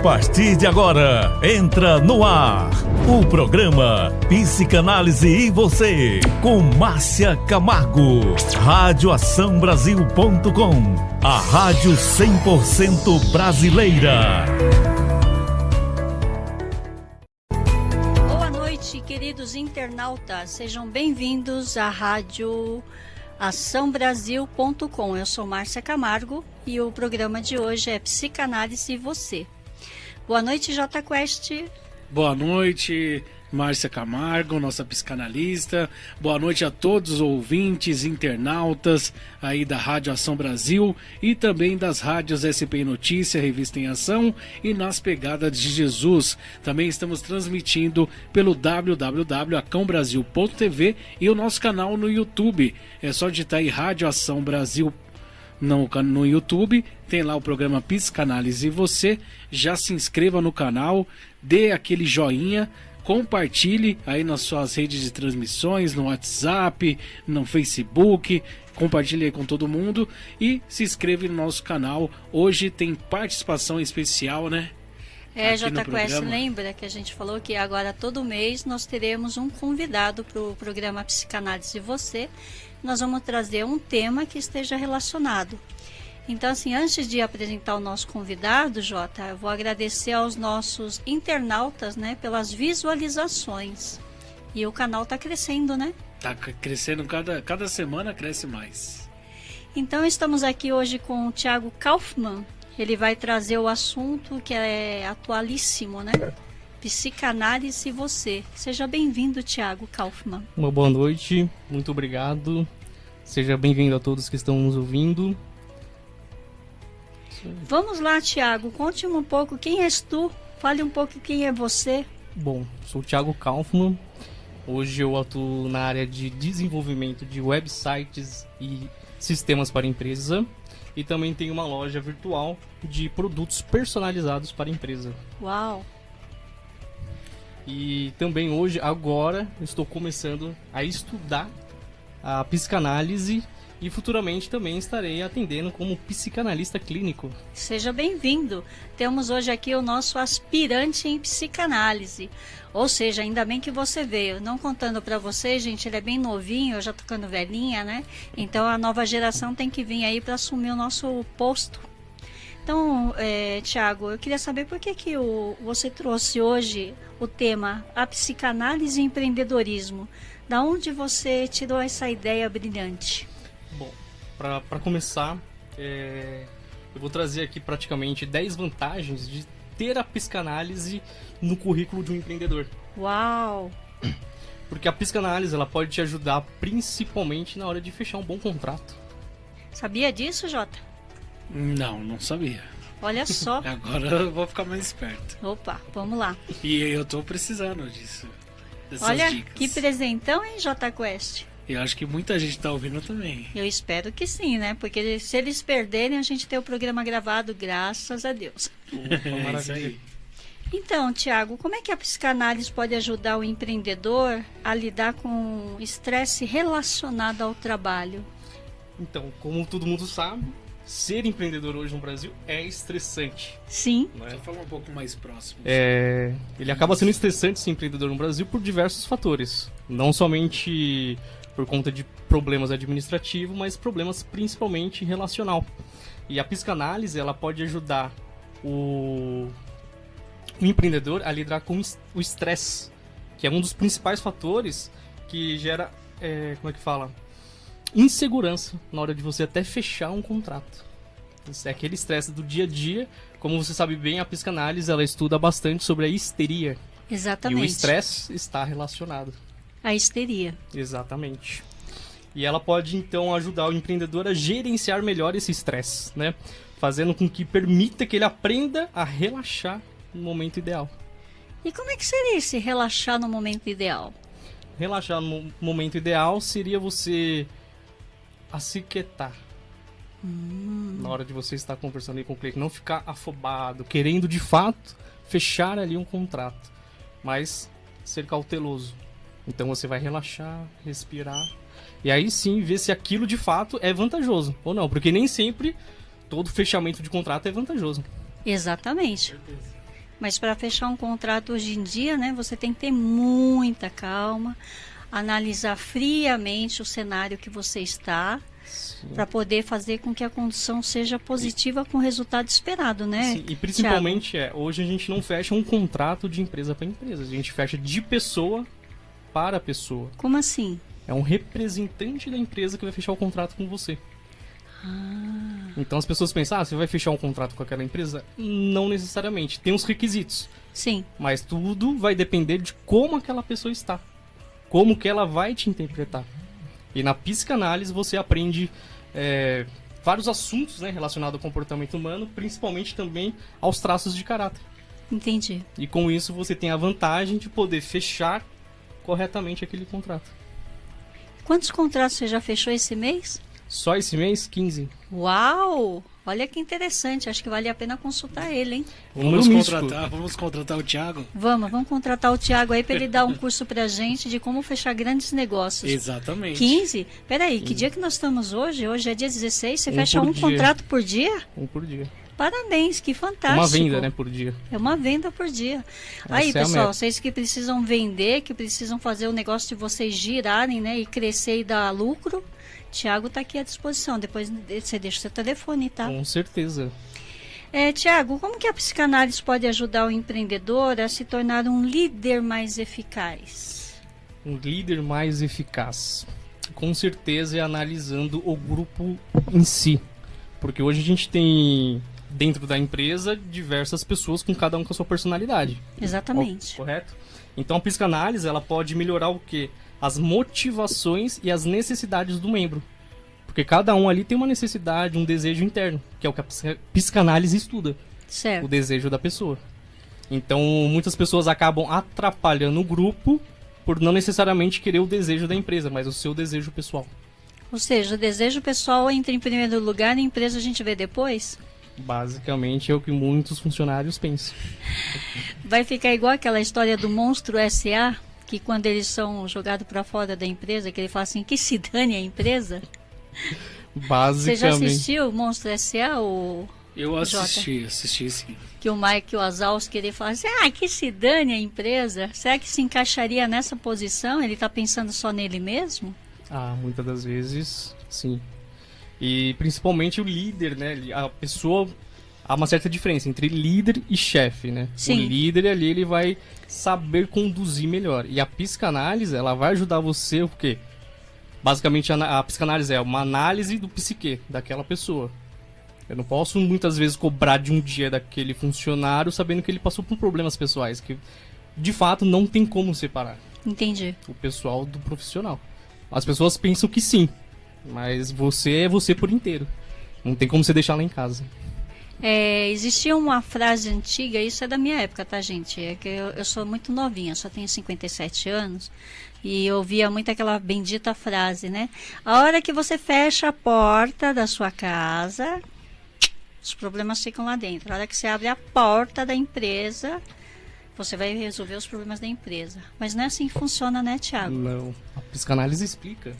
partir de agora, entra no ar o programa Psicanálise e Você, com Márcia Camargo. Radioaçãobrasil.com, a rádio 100% brasileira. Boa noite, queridos internautas. Sejam bem-vindos à rádio Açãobrasil.com. Eu sou Márcia Camargo e o programa de hoje é Psicanálise e Você. Boa noite, J Quest. Boa noite, Márcia Camargo, nossa psicanalista. Boa noite a todos os ouvintes, internautas aí da Rádio Ação Brasil e também das rádios SPI Notícia, Revista em Ação e Nas Pegadas de Jesus. Também estamos transmitindo pelo www.acãobrasil.tv e o nosso canal no YouTube. É só digitar aí Rádio Ação Brasil no YouTube, tem lá o programa Psicanálise e Você. Já se inscreva no canal, dê aquele joinha, compartilhe aí nas suas redes de transmissões, no WhatsApp, no Facebook, compartilhe aí com todo mundo e se inscreva no nosso canal. Hoje tem participação especial, né? J Quest, lembra que a gente falou que agora todo mês nós teremos um convidado para o programa Psicanálise e Você. Nós vamos trazer um tema que esteja relacionado. Então, assim, antes de apresentar o nosso convidado, Jota, eu vou agradecer aos nossos internautas, né, pelas visualizações. E o canal está crescendo, né? Está crescendo, cada semana cresce mais. Então, estamos aqui hoje com o Thiago Kaufmann. Ele vai trazer o assunto que é atualíssimo, né? Psicanálise e Você. Seja bem-vindo, Thiago Kaufmann. Uma boa noite, muito obrigado. Seja bem-vindo a todos que estão nos ouvindo. Vamos lá, Thiago, conte um pouco quem és tu, fale um pouco quem é você. Bom, sou o Thiago Kaufmann. Hoje eu atuo na área de desenvolvimento de websites e sistemas para empresa. E também tenho uma loja virtual de produtos personalizados para a empresa. Uau! E também hoje, agora, estou começando a estudar a psicanálise e futuramente também estarei atendendo como psicanalista clínico. Seja bem-vindo. Temos hoje aqui o nosso aspirante em psicanálise. Ou seja, ainda bem que você veio. Não contando para você, gente, ele é bem novinho, eu já tô ficando velhinha, né? Então a nova geração tem que vir aí para assumir o nosso posto. Então, Thiago, eu queria saber por que você trouxe hoje o tema a psicanálise e empreendedorismo. Da onde você tirou essa ideia brilhante? Bom, para começar, eu vou trazer aqui praticamente 10 vantagens de ter a psicanálise no currículo de um empreendedor. Uau! Porque a psicanálise ela pode te ajudar principalmente na hora de fechar um bom contrato. Sabia disso, Jota? Não sabia. Olha só. Agora eu vou ficar mais esperto. Opa, vamos lá. E eu tô precisando disso. Dessas Olha, dicas. que presentão, hein, J Quest? Eu acho que muita gente tá ouvindo também. Eu espero que sim, né? Porque se eles perderem, a gente tem o programa gravado, graças a Deus. É isso aí. Então, Thiago, como é que a psicanálise pode ajudar o empreendedor a lidar com estresse relacionado ao trabalho? Então, como todo mundo sabe, ser empreendedor hoje no Brasil é estressante. Sim. Só falar um pouco mais próximo. Ele acaba sendo estressante ser empreendedor no Brasil por diversos fatores. Não somente por conta de problemas administrativos, mas problemas principalmente relacional. E a psicanálise ela pode ajudar o empreendedor a lidar com o estresse, que é um dos principais fatores que gera, insegurança na hora de você até fechar um contrato. Isso é aquele estresse do dia a dia. Como você sabe bem, a psicanálise ela estuda bastante sobre a histeria. Exatamente. E o estresse está relacionado. A histeria. Exatamente. E ela pode, então, ajudar o empreendedor a gerenciar melhor esse estresse, né? Fazendo com que permita que ele aprenda a relaxar no momento ideal. E como é que seria esse relaxar no momento ideal? Relaxar no momento ideal seria você se quietar. Na hora de você estar conversando aí com o cliente, não ficar afobado, querendo de fato fechar ali um contrato, mas ser cauteloso. Então você vai relaxar, respirar e aí sim ver se aquilo de fato é vantajoso ou não, porque nem sempre todo fechamento de contrato é vantajoso. Exatamente. Mas para fechar um contrato hoje em dia, né, você tem que ter muita calma, analisar friamente o cenário que você está, para poder fazer com que a condução seja positiva com o resultado esperado, né? Sim, e principalmente hoje a gente não fecha um contrato de empresa para empresa, a gente fecha de pessoa para pessoa. Como assim? É um representante da empresa que vai fechar o contrato com você. Então as pessoas pensam, você vai fechar um contrato com aquela empresa? Não necessariamente, tem uns requisitos. Sim. Mas tudo vai depender de como aquela pessoa está, como que ela vai te interpretar. E na psicanálise você aprende vários assuntos, né, relacionados ao comportamento humano, principalmente também aos traços de caráter. Entendi. E com isso você tem a vantagem de poder fechar corretamente aquele contrato. Quantos contratos você já fechou esse mês? Só esse mês, 15. Uau! Olha que interessante, acho que vale a pena consultar ele, hein? Vamos contratar o Thiago? Vamos contratar o Thiago aí para ele dar um curso pra gente de como fechar grandes negócios. Exatamente. 15? Peraí, que dia que nós estamos hoje? Hoje é dia 16, você fecha por um dia. contrato por dia? Um por dia. Parabéns, que fantástico. Uma venda, né, por dia. É uma venda por dia. Aí, Essa é a pessoal, meta. vocês que precisam vender, que precisam fazer o negócio de vocês girarem, né, e crescer e dar lucro, Thiago está aqui à disposição. Depois você deixa o seu telefone, tá? Com certeza. Thiago, como que a psicanálise pode ajudar o empreendedor a se tornar um líder mais eficaz? Um líder mais eficaz. Com certeza é analisando o grupo em si. Porque hoje a gente tem, dentro da empresa, diversas pessoas com cada um com a sua personalidade. Exatamente. Correto? Então a psicanálise ela pode melhorar o quê? As motivações e as necessidades do membro. Porque cada um ali tem uma necessidade, um desejo interno, que é o que a psicanálise estuda. Certo. O desejo da pessoa. Então, muitas pessoas acabam atrapalhando o grupo por não necessariamente querer o desejo da empresa, mas o seu desejo pessoal. Ou seja, o desejo pessoal entra em primeiro lugar e a empresa a gente vê depois? Basicamente é o que muitos funcionários pensam. Vai ficar igual aquela história do monstro SA, que quando eles são jogados para fora da empresa, que ele fala assim, que se dane a empresa. Você já Basicamente. assistiu o Monstro S.A. ou Eu Jota? assisti sim. que o Mike Wazowski ele fala assim, que se dane a empresa? Será que se encaixaria nessa posição? Ele está pensando só nele mesmo? Muitas das vezes, sim. E principalmente o líder, né? A pessoa... Há uma certa diferença entre líder e chefe, né? Sim. O líder ali, ele vai saber conduzir melhor. E a psicanálise, ela vai ajudar você, o quê? Basicamente, a psicanálise é uma análise do psiquê daquela pessoa. Eu não posso, muitas vezes, cobrar de um dia daquele funcionário sabendo que ele passou por problemas pessoais, que, de fato, não tem como separar Entendi. o pessoal do profissional. As pessoas pensam que sim, mas você é você por inteiro. Não tem como você deixar lá em casa. Existia uma frase antiga, isso é da minha época, tá, gente? É que eu sou muito novinha, só tenho 57 anos. E eu ouvia muito aquela bendita frase, né? A hora que você fecha a porta da sua casa, os problemas ficam lá dentro. A hora que você abre a porta da empresa, você vai resolver os problemas da empresa. Mas não é assim que funciona, né, Thiago? Não. A psicanálise explica.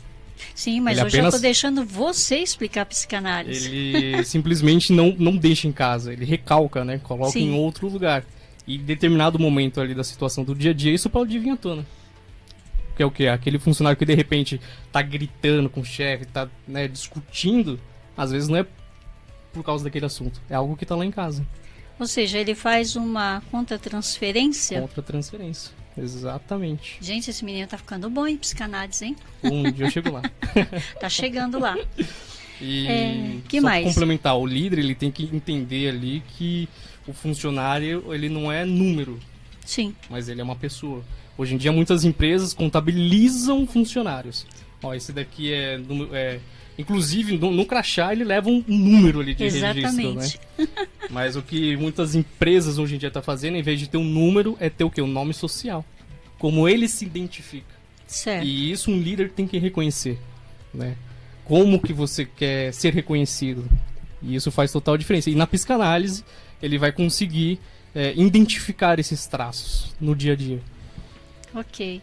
Sim, mas Ele hoje eu apenas- tô deixando você explicar a psicanálise. Ele simplesmente não deixa em casa, ele recalca, né? Coloca Sim. em outro lugar. E em determinado momento ali da situação do dia a dia, isso pode vir à tona. Que é o quê? Aquele funcionário que de repente tá gritando com o chefe, tá, né, discutindo, às vezes não é por causa daquele assunto, é algo que tá lá em casa. Ou seja, ele faz uma contra-transferência. Contra transferência. Exatamente. Gente, esse menino tá ficando bom em psicanálise, hein? Um dia eu chego lá. Tá chegando lá. E que só mais? pra complementar, o líder ele tem que entender ali que o funcionário ele não é número, Sim, mas ele é uma pessoa. Hoje em dia muitas empresas contabilizam funcionários. Ó, esse daqui inclusive no crachá ele leva um número ali de registro, exatamente. né? Mas o que muitas empresas hoje em dia tá fazendo, em vez de ter um número, é ter o quê? Um nome social. Como ele se identifica. Certo. E isso um líder tem que reconhecer, né? Como que você quer ser reconhecido. E isso faz total diferença. E na psicanálise, ele vai conseguir identificar esses traços no dia a dia. Ok.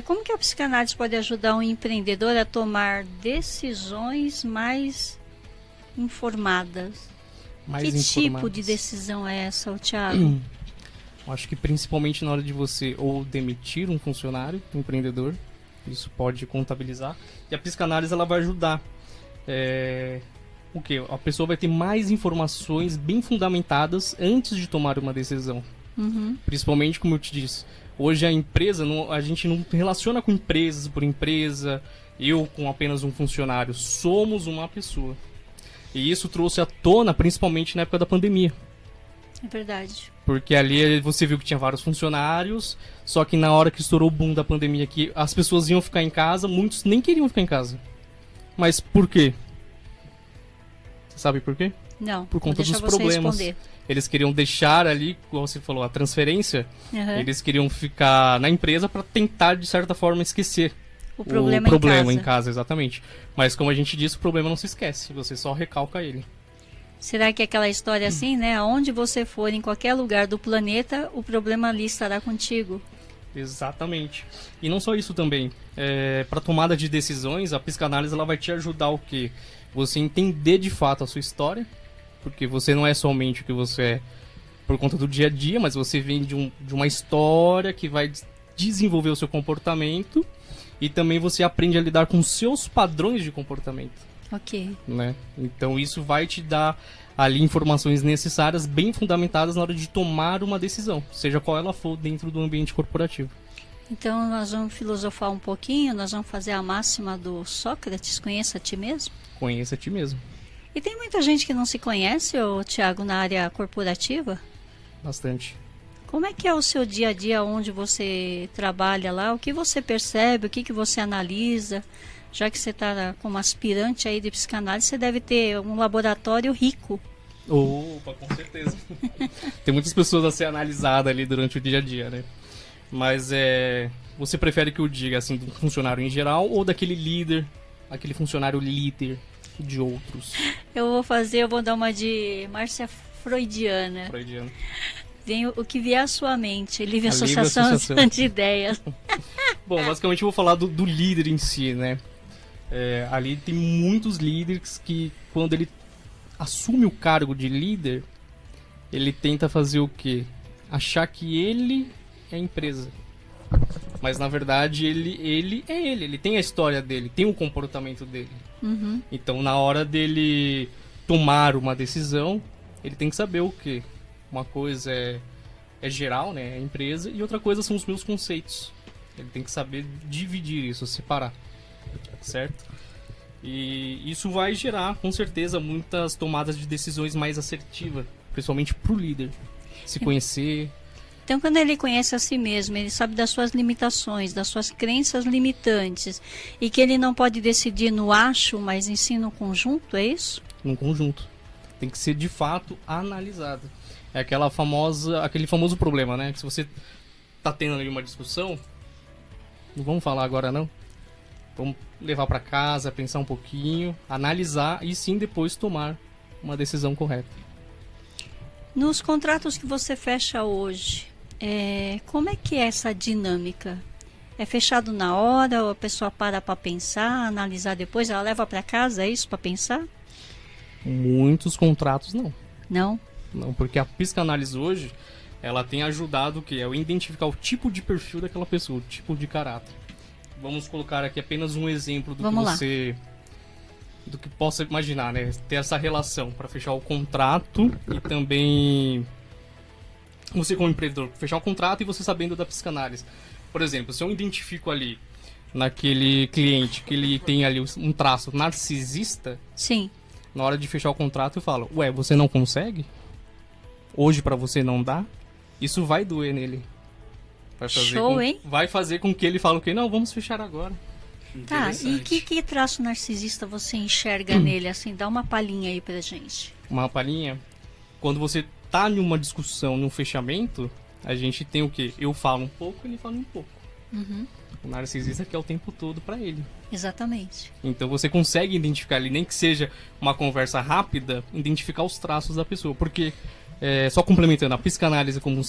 Como que a psicanálise pode ajudar um empreendedor a tomar decisões mais informadas? mais Que tipo informadas. de decisão é essa, Thiago? Eu acho que principalmente na hora de você ou demitir um funcionário, um empreendedor, isso pode contabilizar. E a psicanálise ela vai ajudar. O quê? A pessoa vai ter mais informações bem fundamentadas antes de tomar uma decisão. Uhum. Principalmente, como eu te disse, hoje a empresa, a gente não relaciona com empresas por empresa, eu com apenas um funcionário, somos uma pessoa. E isso trouxe à tona, principalmente na época da pandemia. É verdade. Porque ali você viu que tinha vários funcionários, só que na hora que estourou o boom da pandemia, que as pessoas iam ficar em casa, muitos nem queriam ficar em casa. Mas por quê? Você sabe por quê? Não, Por conta deixa dos você problemas. responder. Eles queriam deixar ali, como você falou, a transferência. Uhum. Eles queriam ficar na empresa para tentar, de certa forma, esquecer O problema, em casa, exatamente. Mas como a gente disse, o problema não se esquece, você só recalca ele. Será que é aquela história assim, né? Aonde você for, em qualquer lugar do planeta, o problema ali estará contigo? Exatamente. E não só isso também. Para tomada de decisões, a psicanálise ela vai te ajudar o quê? Você entender de fato a sua história, porque você não é somente o que você é por conta do dia a dia, mas você vem de uma história que vai desenvolver o seu comportamento e também você aprende a lidar com os seus padrões de comportamento. Ok. Né? Então isso vai te dar ali informações necessárias, bem fundamentadas na hora de tomar uma decisão, seja qual ela for dentro do ambiente corporativo. Então nós vamos filosofar um pouquinho, nós vamos fazer a máxima do Sócrates, conheça a ti mesmo. Conheça a ti mesmo. E tem muita gente que não se conhece, Thiago, na área corporativa? Bastante. Como é que é o seu dia a dia onde você trabalha lá? O que você percebe, o que você analisa? Já que você está como aspirante aí de psicanálise, você deve ter um laboratório rico. Opa, com certeza. Tem muitas pessoas a ser analisadas ali durante o dia a dia, né? Mas você prefere que eu diga assim do funcionário em geral ou daquele líder, aquele funcionário líder de outros? Eu vou dar uma de Márcia Freudiana. Freudiano. Vem o que vier à sua mente, livre A livre associação associação. de ideias. Bom, basicamente eu vou falar do líder em si, né? Ali tem muitos líderes que quando ele assume o cargo de líder, ele tenta fazer o quê? Achar que ele é a empresa. Mas na verdade ele é ele tem a história dele, tem o comportamento dele. Uhum. Então na hora dele tomar uma decisão, ele tem que saber o quê? Uma coisa é geral, né? É a empresa, e outra coisa são os meus conceitos. Ele tem que saber dividir isso, separar. Certo? E isso vai gerar, com certeza, muitas tomadas de decisões mais assertivas, principalmente pro líder. Se conhecer. Então, quando ele conhece a si mesmo, ele sabe das suas limitações, das suas crenças limitantes, e que ele não pode decidir no acho, mas em si no conjunto, é isso? Num conjunto. Tem que ser, de fato, analisado. É aquele famoso problema, né? Que se você tá tendo ali uma discussão, não vamos falar agora, não. Vamos levar para casa, pensar um pouquinho, analisar e sim depois tomar uma decisão correta. Nos contratos que você fecha hoje, como é que é essa dinâmica? É fechado na hora, ou a pessoa para pensar, analisar depois, ela leva para casa, é isso, para pensar? Muitos contratos não. Não? Não, porque a psicanálise hoje, ela tem ajudado o quê? É identificar o tipo de perfil daquela pessoa, o tipo de caráter. Vamos colocar aqui apenas um exemplo do que possa imaginar, né? Ter essa relação para fechar o contrato e também você como empreendedor fechar o contrato e você sabendo da psicanálise. Por exemplo, se eu identifico ali naquele cliente que ele tem ali um traço narcisista, Sim. na hora de fechar o contrato eu falo, ué, você não consegue? Hoje para você não dá? Isso vai doer nele. Vai fazer com que ele fale o quê? Não, vamos fechar agora. Tá, e que traço narcisista você enxerga nele, assim? Dá uma palhinha aí pra gente. Uma palhinha? Quando você tá numa discussão, num fechamento, a gente tem o quê? Eu falo um pouco, ele fala um pouco. Uhum. O narcisista quer o tempo todo pra ele. Exatamente. Então você consegue identificar ali, nem que seja uma conversa rápida, identificar os traços da pessoa. Porque, só complementando, a psicanálise como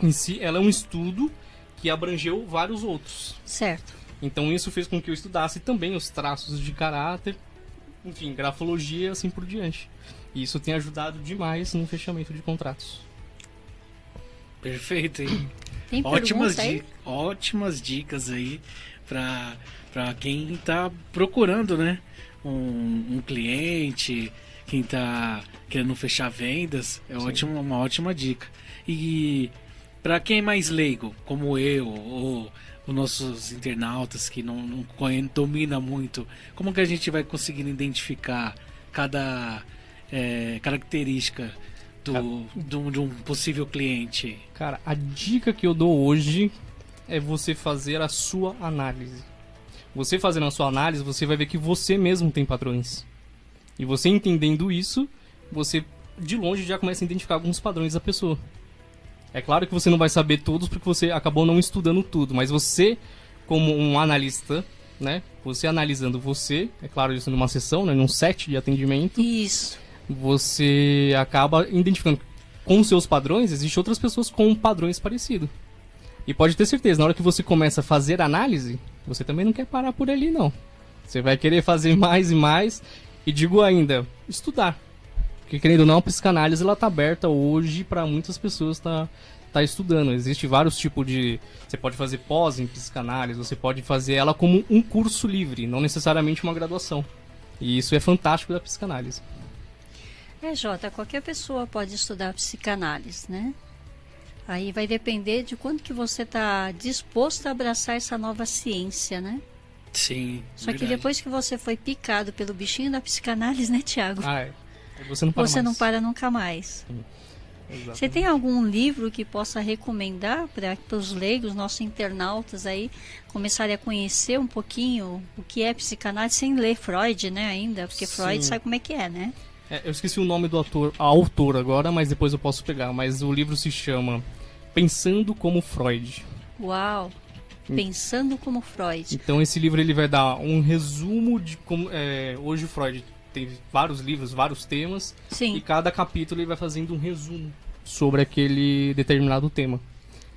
em si, ela é um estudo que abrangeu vários outros. Certo. Então isso fez com que eu estudasse também os traços de caráter enfim, grafologia, assim por diante. E isso tem ajudado demais no fechamento de contratos. Perfeito, hein? Tem Ótimas, pergunta aí? ótimas dicas aí para quem tá procurando, né? Um cliente, quem tá querendo fechar vendas, é uma ótima dica. E para quem é mais leigo, como eu, ou os nossos internautas que não domina muito, como que a gente vai conseguindo identificar cada característica de um possível cliente? Cara, a dica que eu dou hoje é você fazer a sua análise. Você fazendo a sua análise, você vai ver que você mesmo tem padrões. E você entendendo isso, você de longe já começa a identificar alguns padrões da pessoa. É claro que você não vai saber todos porque você acabou não estudando tudo, mas você, como um analista, né? Você analisando você, é claro, isso numa sessão, né? Num set de atendimento. Isso. Você acaba identificando com os seus padrões, existem outras pessoas com padrões parecidos. E pode ter certeza, na hora que você começa a fazer análise, você também não quer parar por ali, não. Você vai querer fazer mais e mais, e digo ainda, estudar. Porque, querendo ou não, a psicanálise ela tá aberta hoje para muitas pessoas tá estudando. Existem vários tipos de... Você pode fazer pós em psicanálise, você pode fazer ela como um curso livre, não necessariamente uma graduação. E isso é fantástico da psicanálise. Jota, qualquer pessoa pode estudar psicanálise, né? Aí vai depender de quanto que você está disposto a abraçar essa nova ciência, né? Sim, Só que depois que você foi picado pelo bichinho da psicanálise, né, Tiago? Você não para Você mais. não para nunca mais. Exatamente. Você tem algum livro que possa recomendar para os leigos, nossos internautas aí, começarem a conhecer um pouquinho o que é psicanálise sem ler Freud, né, ainda? Porque Freud Sim. sabe como é que é, né? Eu esqueci o nome do autor agora, mas depois eu posso pegar. Mas o livro se chama Pensando como Freud. Uau! Pensando como Freud. Então esse livro ele vai dar um resumo de como... hoje o Freud tem vários livros, vários temas. Sim. E cada capítulo ele vai fazendo um resumo sobre aquele determinado tema.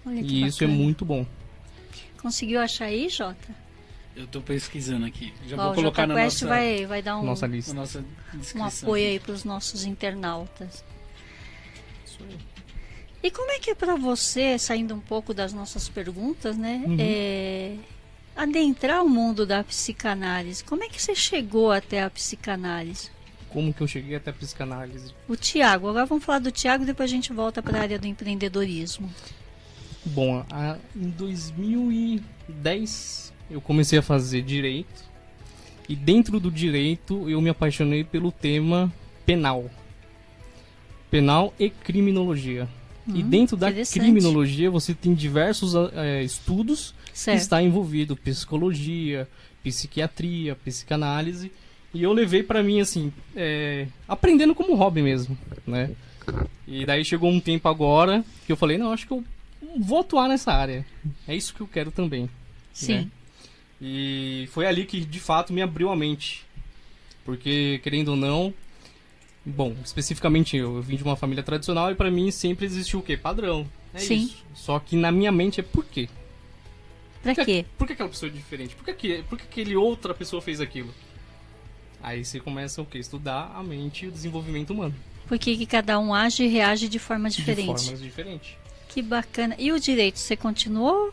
Olha que E isso é bacana. muito bom. Conseguiu achar aí, Jota? Eu tô pesquisando aqui. Já Ó, vou colocar o na Jota Quest nossa, vai dar Nossa na lista. nossa um descrição. apoio aí para os nossos internautas. E como é que é para você, saindo um pouco das nossas perguntas, né? Adentrar o mundo da psicanálise. Como é que você chegou até a psicanálise? Como que eu cheguei até a psicanálise? O Tiago, agora vamos falar do Tiago e depois a gente volta para a área do empreendedorismo. Bom, em 2010 eu comecei a fazer direito. E dentro do direito eu me apaixonei pelo tema penal. Penal e criminologia. E dentro da interessante. criminologia você tem diversos estudos Certo. que está envolvido. Psicologia, psiquiatria, psicanálise. E eu levei pra mim, assim, aprendendo como hobby mesmo, né? E daí chegou um tempo agora que eu falei, não, acho que eu vou atuar nessa área. É isso que eu quero também. Sim. Né? E foi ali que, de fato, me abriu a mente. Porque, querendo ou não... Bom, especificamente eu vim de uma família tradicional e pra mim sempre existiu o quê? Padrão. É Sim. isso. Só que na minha mente é por quê? Pra quê? Por que aquela pessoa é diferente? Por que aquele outra pessoa fez aquilo? Aí você começa o quê? Estudar a mente e o desenvolvimento humano. Por que cada um age e reage de forma diferente? De formas diferentes. Que bacana. E o direito, você continuou?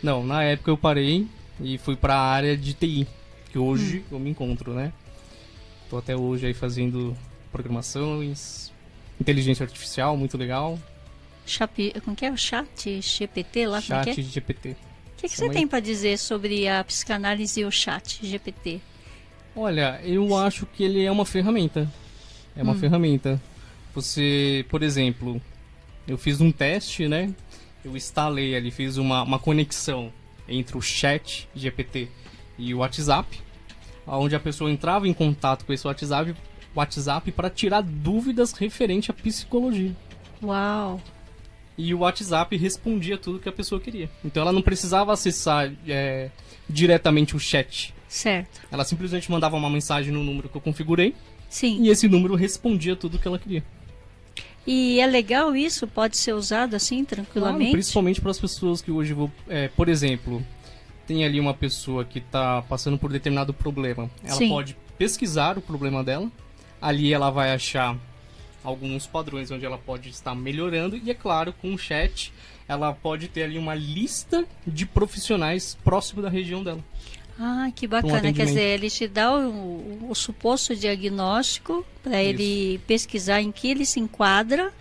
Não, na época eu parei e fui pra área de TI, que hoje eu me encontro, né? Tô até hoje aí fazendo programações, inteligência artificial, muito legal. Como que é o chat GPT lá? Como é que é? Chat GPT. O que você tem para dizer sobre a psicanálise e o chat GPT? Olha, eu acho que ele é uma ferramenta. É uma ferramenta. Você, por exemplo, eu fiz um teste, né? Eu instalei ali, fiz uma conexão entre o chat GPT e o WhatsApp, onde a pessoa entrava em contato com esse WhatsApp para tirar dúvidas referente à psicologia. Uau! E o WhatsApp respondia tudo que a pessoa queria. Então ela não precisava acessar diretamente o chat. Certo. Ela simplesmente mandava uma mensagem no número que eu configurei Sim. e esse número respondia tudo que ela queria. E é legal isso? Pode ser usado assim, tranquilamente? Claro, principalmente para as pessoas que hoje vão... por exemplo, tem ali uma pessoa que está passando por determinado problema. Ela Sim. pode pesquisar o problema dela. Ali ela vai achar alguns padrões onde ela pode estar melhorando. E é claro, com o chat, ela pode ter ali uma lista de profissionais próximo da região dela. Ah, que bacana. Quer dizer, ele te dá o suposto diagnóstico para ele pesquisar em que ele se enquadra.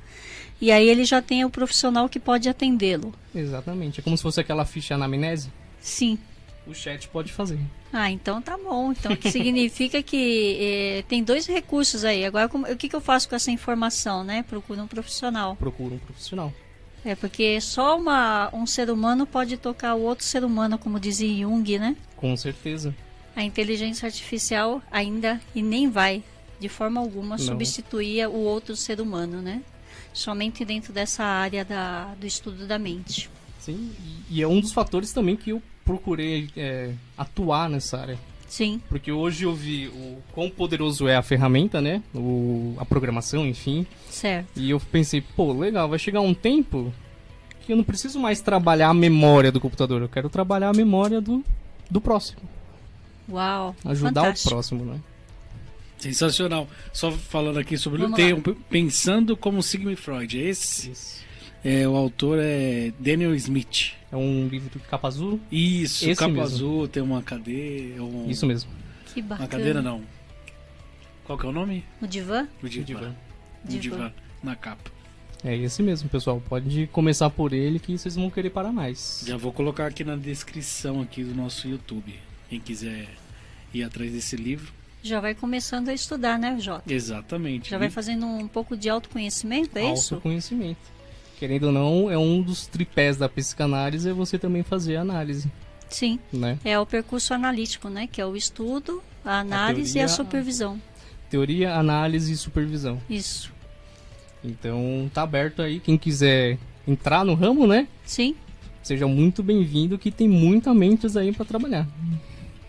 E aí ele já tem o profissional que pode atendê-lo. Exatamente. É como se fosse aquela ficha anamnese. Sim. O chat pode fazer. Ah, então tá bom. Então que significa que tem 2 recursos aí. Agora, o que eu faço com essa informação, né? Procuro um profissional. Procura um profissional. É, porque só um ser humano pode tocar o outro ser humano, como dizia Jung, né? Com certeza. A inteligência artificial ainda e nem vai, de forma alguma, substituir o outro ser humano, né? Somente dentro dessa área do estudo da mente. Sim, e é um dos fatores também que eu procurei atuar nessa área. Sim. Porque hoje eu vi o quão poderoso é a ferramenta, né? A programação, enfim. Certo. E eu pensei, pô, legal, vai chegar um tempo que eu não preciso mais trabalhar a memória do computador. Eu quero trabalhar a memória do próximo. Uau, ajudar fantástico. o próximo, né? Sensacional. Só falando aqui sobre Vamos o tempo, Pensando como Sigmund Freud. Esse? Isso. O autor é Daniel Smith. É um livro de capa azul? Isso, Esse capa mesmo. azul, tem uma cadeira. Isso mesmo. Que bacana. Uma cadeira não. Qual que é o nome? O divã? O divã. Divã. O divã na capa. É esse mesmo, pessoal. Pode começar por ele que vocês vão querer parar mais. Já vou colocar aqui na descrição aqui do nosso YouTube. Quem quiser ir atrás desse livro. Já vai começando a estudar, né, Jota? Exatamente. Já vai fazendo um pouco de autoconhecimento, é isso? Autoconhecimento. Querendo ou não, é um dos tripés da psicanálise, é você também fazer a análise, Sim. né? É o percurso analítico, né? Que é o estudo, a análise e a supervisão. Teoria, análise e supervisão. Isso. Então, tá aberto aí. Quem quiser entrar no ramo, né? Sim. Seja muito bem-vindo, que tem muita mentes aí para trabalhar.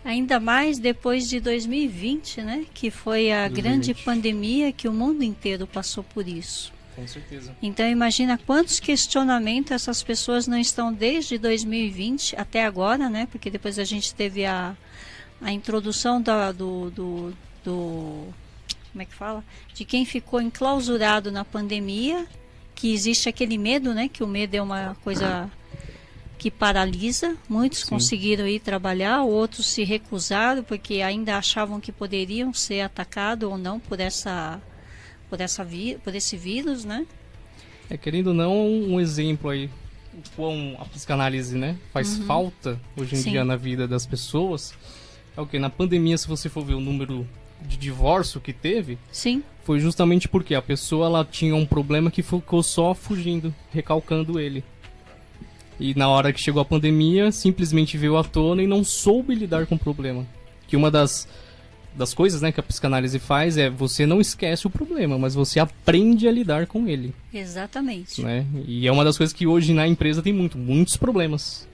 Ainda mais depois de 2020, né? Que foi a 2020. grande pandemia que o mundo inteiro passou por isso. Com certeza. Então imagina quantos questionamentos essas pessoas não estão desde 2020 até agora, né? Porque depois a gente teve a introdução do como é que fala? De quem ficou enclausurado na pandemia, que existe aquele medo, né? Que o medo é uma coisa que paralisa. Muitos conseguiram ir trabalhar, outros se recusaram porque ainda achavam que poderiam ser atacados ou não por esse vírus, né? Querendo ou não, um exemplo aí, o quão a psicanálise, né, faz falta hoje em dia na vida das pessoas, é o que? Na pandemia, se você for ver o número de divórcio que teve, Sim. foi justamente porque a pessoa ela tinha um problema que ficou só fugindo, recalcando ele. E na hora que chegou a pandemia, simplesmente veio à tona e não soube lidar com o problema. Que uma das coisas, né, que a psicanálise faz é você não esquece o problema, mas você aprende a lidar com ele. Exatamente. Né? E é uma das coisas que hoje na empresa tem muitos problemas.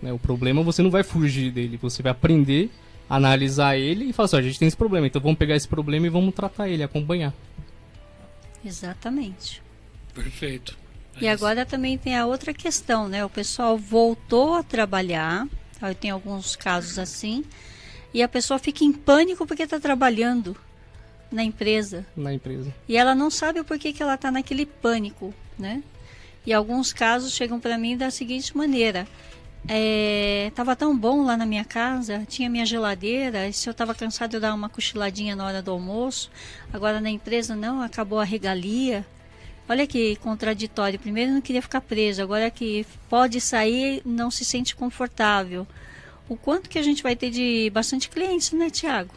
Né? O problema você não vai fugir dele, você vai aprender a analisar ele e falar assim, a gente tem esse problema, então vamos pegar esse problema e vamos tratar ele, acompanhar. Exatamente. Perfeito. E agora também tem a outra questão, né? O pessoal voltou a trabalhar, tem alguns casos assim, e a pessoa fica em pânico porque está trabalhando na empresa. Na empresa. E ela não sabe o porquê que ela está naquele pânico, né? E alguns casos chegam para mim da seguinte maneira: tava tão bom lá na minha casa, tinha minha geladeira, e se eu estava cansado eu dava uma cochiladinha na hora do almoço, agora na empresa não, acabou a regalia. Olha que contraditório, primeiro não queria ficar preso, agora que pode sair não se sente confortável. O quanto que a gente vai ter de bastante clientes, né, Tiago?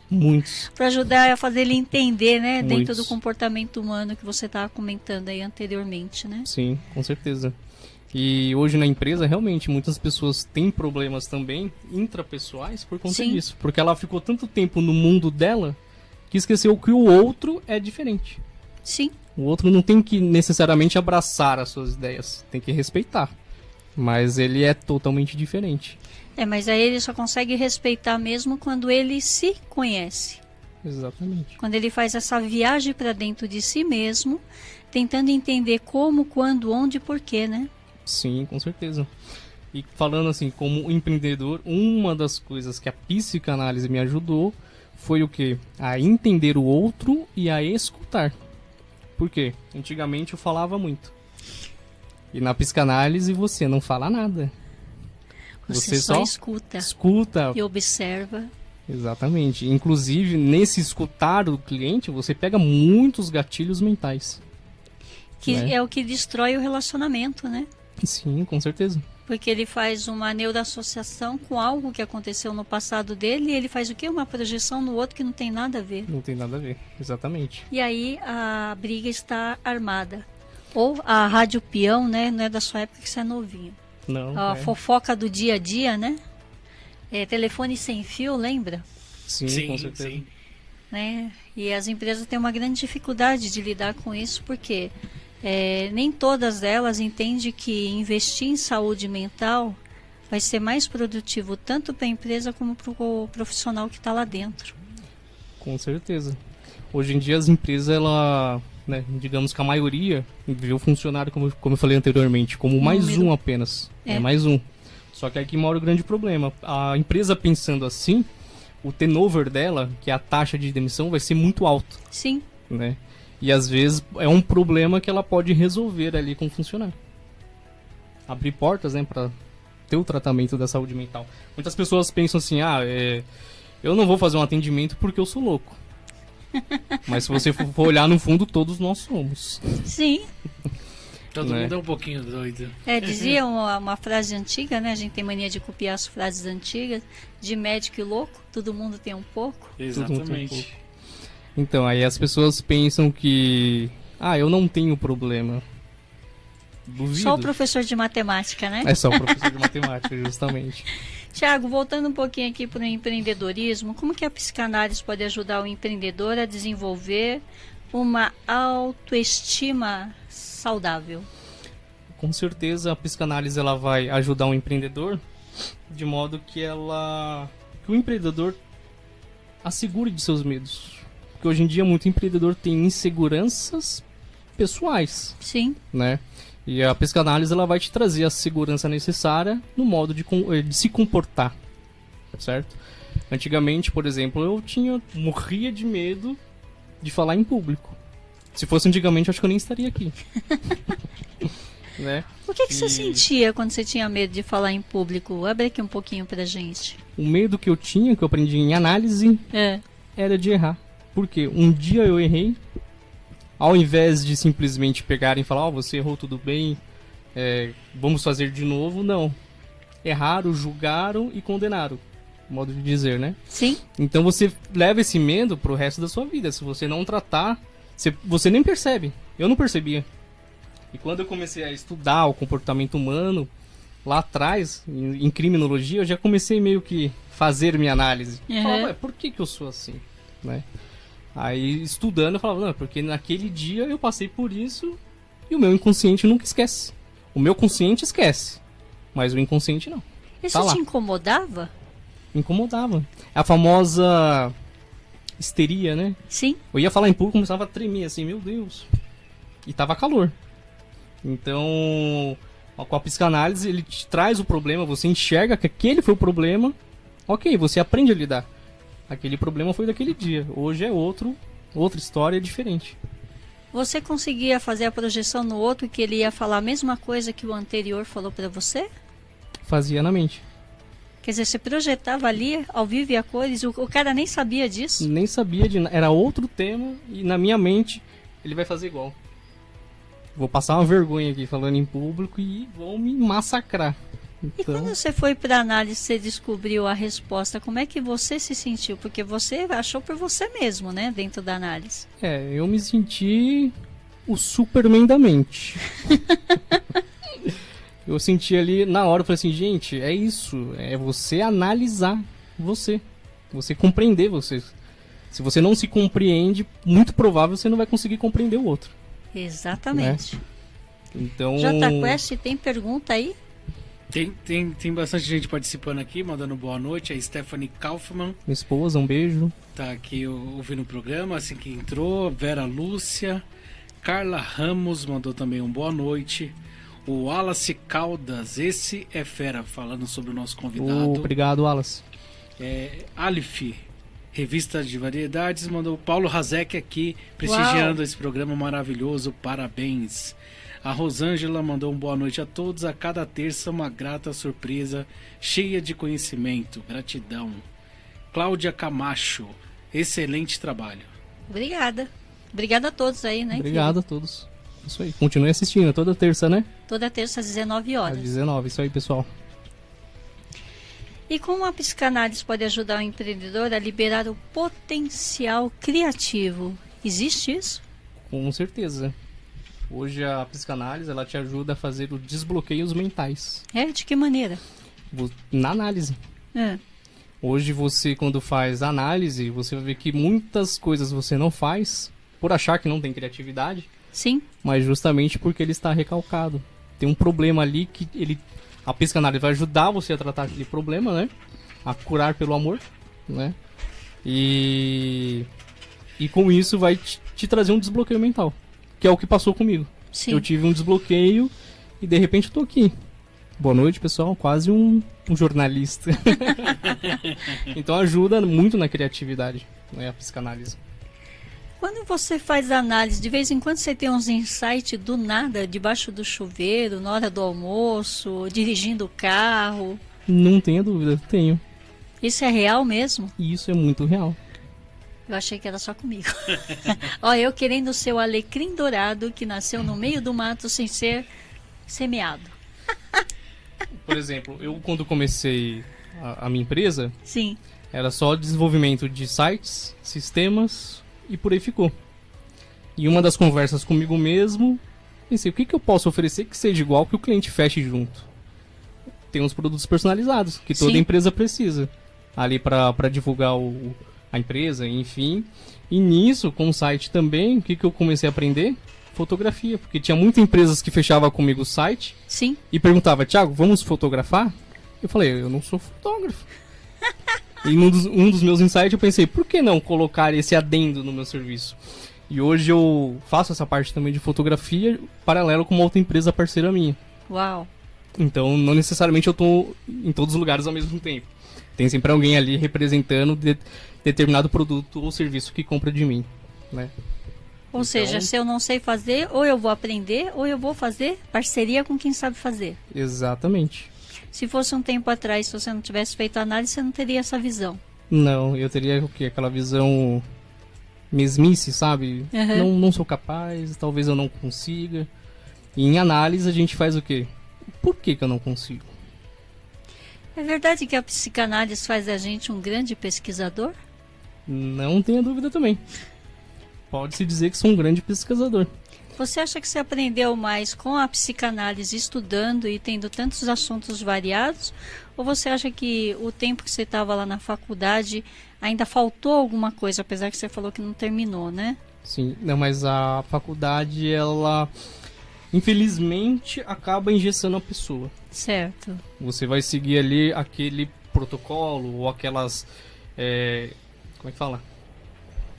Muitos. Para ajudar a fazer ele entender, né, Muitos. dentro do comportamento humano que você estava comentando aí anteriormente, né? Sim, com certeza. E hoje na empresa, realmente, muitas pessoas têm problemas também intrapessoais por conta Sim. disso. Porque ela ficou tanto tempo no mundo dela que esqueceu que o outro é diferente. Sim. O outro não tem que necessariamente abraçar as suas ideias, tem que respeitar. Mas ele é totalmente diferente. Mas aí ele só consegue respeitar mesmo quando ele se conhece. Exatamente. Quando ele faz essa viagem para dentro de si mesmo, tentando entender como, quando, onde e porquê, né? Sim, com certeza. E falando assim, como empreendedor, uma das coisas que a psicanálise me ajudou foi o quê? A entender o outro e a escutar. Por quê? Antigamente eu falava muito. E na psicanálise você não fala nada. Você só escuta escuta. e observa. Exatamente. Inclusive, nesse escutar o cliente, você pega muitos gatilhos mentais. Que né? é o que destrói o relacionamento, né? Sim, com certeza. Porque ele faz uma neuroassociação com algo que aconteceu no passado dele e ele faz o quê? Uma projeção no outro que não tem nada a ver. Não tem nada a ver, exatamente. E aí a briga está armada. Ou a rádio peão, né? Não é da sua época que você é novinho. Não, A fofoca do dia a dia, né? Telefone sem fio, lembra? Sim, com certeza. Sim. Né? E as empresas têm uma grande dificuldade de lidar com isso, porque nem todas elas entendem que investir em saúde mental vai ser mais produtivo tanto para a empresa como para o profissional que está lá dentro. Com certeza. Hoje em dia as empresas, né, digamos que a maioria vê o funcionário, como eu falei anteriormente, como mais um apenas. É mais um. Só que aqui mora o grande problema. A empresa pensando assim, o turnover dela, que é a taxa de demissão, vai ser muito alto. Sim. Né? E às vezes é um problema que ela pode resolver ali com o funcionário. Abrir portas, né, para ter o tratamento da saúde mental. Muitas pessoas pensam assim, eu não vou fazer um atendimento porque eu sou louco. Mas se você for olhar no fundo, todos nós somos. Sim. Todo né? mundo é um pouquinho doido. Dizia uma frase antiga, né? A gente tem mania de copiar as frases antigas. De médico e louco, todo mundo tem um pouco. Exatamente. Então, aí as pessoas pensam que... eu não tenho problema. Duvido. Só o professor de matemática, né? É só o professor de matemática, justamente. Tiago, voltando um pouquinho aqui para o empreendedorismo, como que a psicanálise pode ajudar o empreendedor a desenvolver uma autoestima saudável? Com certeza a psicanálise ela vai ajudar um empreendedor de modo que o empreendedor assegure de seus medos. Porque hoje em dia muito empreendedor tem inseguranças pessoais. Sim. Né? E a psicanálise ela vai te trazer a segurança necessária no modo de se comportar, certo? Antigamente, por exemplo, eu morria de medo de falar em público. Se fosse antigamente, eu acho que eu nem estaria aqui. Né? O que você sentia quando você tinha medo de falar em público? Abre aqui um pouquinho pra gente. O medo que eu tinha, que eu aprendi em análise, era de errar. Por quê? Um dia eu errei. Ao invés de simplesmente pegarem e falar, você errou, tudo bem, vamos fazer de novo, não. Erraram, julgaram e condenaram, modo de dizer, né? Sim. Então você leva esse medo pro resto da sua vida. Se você não tratar, você nem percebe. Eu não percebia. E quando eu comecei a estudar o comportamento humano, lá atrás, em criminologia, eu já comecei meio que fazer minha análise. Falava, por que eu sou assim, né? Aí, estudando, eu falava, não, porque naquele dia eu passei por isso e o meu inconsciente nunca esquece. O meu consciente esquece, mas o inconsciente não. Isso te incomodava? Me incomodava. A famosa histeria, né? Sim. Eu ia falar em público, começava a tremer, assim, meu Deus. E tava calor. Então, com a psicanálise, ele te traz o problema, você enxerga que aquele foi o problema, ok, você aprende a lidar. Aquele problema foi daquele dia. Hoje é outra história, é diferente. Você conseguia fazer a projeção no outro que ele ia falar a mesma coisa que o anterior falou pra você? Fazia na mente. Quer dizer, você projetava ali, ao vivo e a cores, o cara nem sabia disso? Nem sabia de nada. Era outro tema e na minha mente ele vai fazer igual. Vou passar uma vergonha aqui falando em público e vão me massacrar. E quando você foi para análise, você descobriu a resposta, como é que você se sentiu? Porque você achou por você mesmo, né, dentro da análise. Eu me senti o Superman da mente. Eu senti ali na hora, eu falei assim, gente, é isso, é você analisar você compreender você. Se você não se compreende, muito provável você não vai conseguir compreender o outro. Exatamente. Né? Então... Jota Quest, tem pergunta aí? Tem bastante gente participando aqui, mandando boa noite. A Stephanie Kaufmann. Minha esposa, um beijo. Tá aqui ouvindo o programa, assim que entrou. Vera Lúcia. Carla Ramos mandou também um boa noite. O Wallace Caldas, esse é fera, falando sobre o nosso convidado. Obrigado, Wallace. Alif Revista de Variedades, mandou o Paulo Razek aqui, prestigiando Uau. esse programa maravilhoso, parabéns. A Rosângela mandou boa noite a todos, a cada terça uma grata surpresa, cheia de conhecimento, gratidão. Cláudia Camacho, excelente trabalho. Obrigada. Obrigada a todos aí, né? Obrigado a todos. Isso aí. Continue assistindo, toda terça, né? Toda terça às 19 horas. Às 19, isso aí, pessoal. E como a psicanálise pode ajudar o empreendedor a liberar o potencial criativo? Existe isso? Com certeza. Hoje a psicanálise, ela te ajuda a fazer os desbloqueios mentais. De que maneira? Na análise. É. Hoje você, quando faz análise, você vai ver que muitas coisas você não faz por achar que não tem criatividade, Sim. mas justamente porque ele está recalcado. Tem um problema ali que a psicanálise vai ajudar você a tratar aquele problema, né? A curar pelo amor, né? E com isso vai te trazer um desbloqueio mental, que é o que passou comigo. Sim. Eu tive um desbloqueio e de repente eu tô aqui. Boa noite, pessoal. Quase um jornalista. Então ajuda muito na criatividade, né, a psicanálise. Quando você faz análise, de vez em quando você tem uns insights do nada, debaixo do chuveiro, na hora do almoço, dirigindo o carro. Não tenha dúvida, tenho. Isso é real mesmo? E isso é muito real. Eu achei que era só comigo. Ó, eu querendo ser o alecrim dourado que nasceu no meio do mato sem ser semeado. Por exemplo, eu quando comecei a minha empresa, Sim. era só desenvolvimento de sites, sistemas e por aí ficou. E uma das conversas comigo mesmo, pensei, o que eu posso oferecer que seja igual que o cliente feche junto? Tem uns produtos personalizados que toda Sim. empresa precisa. Ali para divulgar a empresa, enfim. E nisso, com o site também, o que eu comecei a aprender? Fotografia, porque tinha muitas empresas que fechavam comigo o site Sim. e perguntava, Thiago, vamos fotografar? Eu falei, eu não sou fotógrafo. E um dos meus insights eu pensei, por que não colocar esse adendo no meu serviço? E hoje eu faço essa parte também de fotografia, paralelo com uma outra empresa parceira minha. Uau. Então, não necessariamente eu tô em todos os lugares ao mesmo tempo. Tem sempre alguém ali representando determinado produto ou serviço que compra de mim, né? Ou seja, se eu não sei fazer, ou eu vou aprender, ou eu vou fazer parceria com quem sabe fazer. Exatamente. Se fosse um tempo atrás, se você não tivesse feito análise, você não teria essa visão. Não, eu teria o quê? Aquela visão mesmice, sabe? Uhum. Não sou capaz, talvez eu não consiga. E em análise a gente faz o quê? Por que eu não consigo? É verdade que a psicanálise faz da gente um grande pesquisador? Não tenha dúvida também. Pode-se dizer que sou um grande pesquisador. Você acha que você aprendeu mais com a psicanálise estudando e tendo tantos assuntos variados? Ou você acha que o tempo que você estava lá na faculdade ainda faltou alguma coisa, apesar que você falou que não terminou, né? Sim, não, mas a faculdade, ela infelizmente acaba engessando a pessoa. Certo. Você vai seguir ali aquele protocolo ou aquelas... como é que fala?